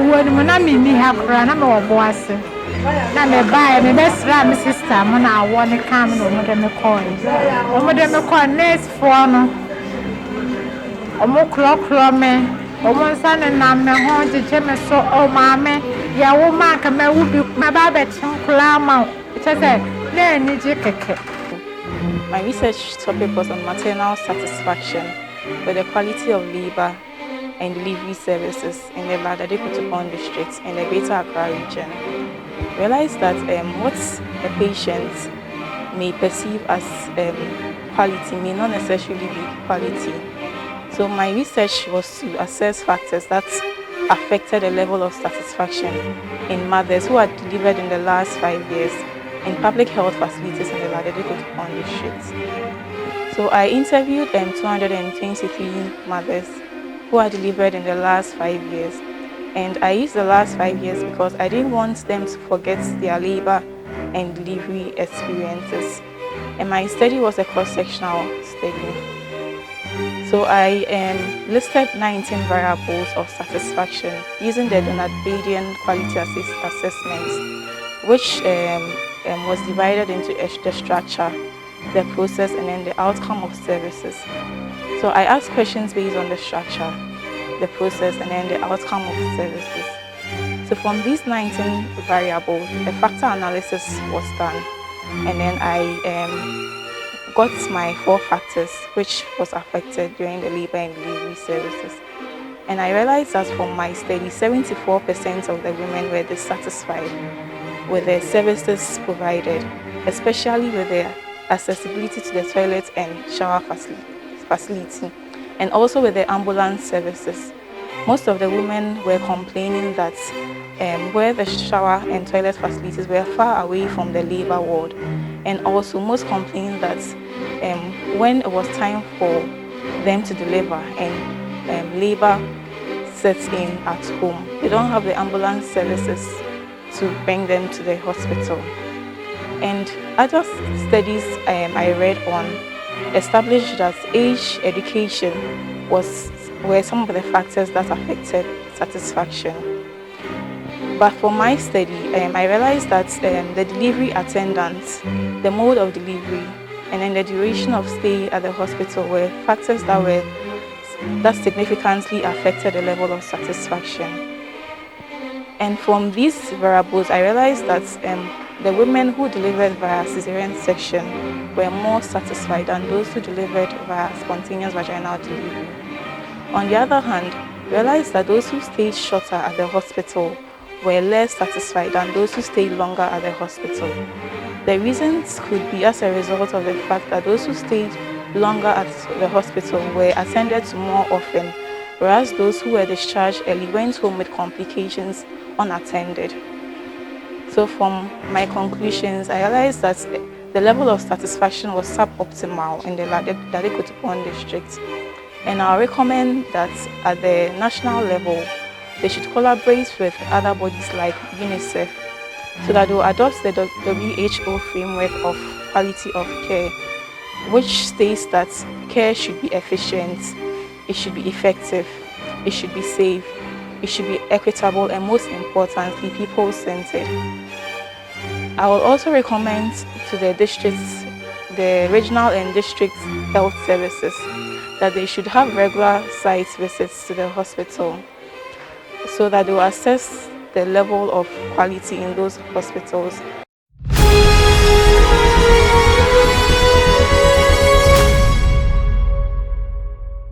won na me ni ha kra na me Amuasi na me buy me best ram sister mo na won come no mo de me call next for no omo kro me omo nsa ne na me ho jeje me so o ma me ya wo ma ka me wo bi me ba be chin kula ma say na ni je keke. My research topic was on maternal satisfaction with the quality of labor and delivery services in the Ladadekutupan district in the Greater Accra region. Realized that what a patient may perceive as quality may not necessarily be quality. So my research was to assess factors that affected the level of satisfaction in mothers who had delivered in the last 5 years in public health facilities in the Ladadekutupan district. So I interviewed 223 mothers who had delivered in the last 5 years. And I used the last 5 years because I didn't want them to forget their labor and delivery experiences. And my study was a cross-sectional study. So I listed 19 variables of satisfaction using the Donat-Badian quality assessments, which was divided into the structure, the process, and then the outcome of services. So I asked questions based on the structure, the process, and then the outcome of services. So from these 19 variables, a factor analysis was done, and then I got my 4 factors which was affected during the labor and delivery services. And I realized that from my study, 74% of the women were dissatisfied with the services provided, especially with the accessibility to the toilet and shower facility, and also with the ambulance services. Most of the women were complaining that where the shower and toilet facilities were far away from the labor ward, and also most complained that when it was time for them to deliver and labor sets in at home, they don't have the ambulance services to bring them to the hospital. And other studies I read on established that age, education were some of the factors that affected satisfaction. But for my study, I realized that the delivery attendants, the mode of delivery, and then the duration of stay at the hospital were factors that significantly affected the level of satisfaction. And from these variables, I realized that the women who delivered via cesarean section were more satisfied than those who delivered via spontaneous vaginal delivery. On the other hand, I realized that those who stayed shorter at the hospital were less satisfied than those who stayed longer at the hospital. The reasons could be as a result of the fact that those who stayed longer at the hospital were attended to more often, whereas those who were discharged early went home with complications unattended. So from my conclusions, I realized that the level of satisfaction was suboptimal in the Ladadekutupan district, and I recommend that at the national level, they should collaborate with other bodies like UNICEF so that they will adopt the WHO framework of quality of care, which states that care should be efficient, it should be effective, it should be safe, it should be equitable, and most importantly, people-centered. I will also recommend to the districts, the regional and district health services, that they should have regular site visits to the hospital so that they will assess the level of quality in those hospitals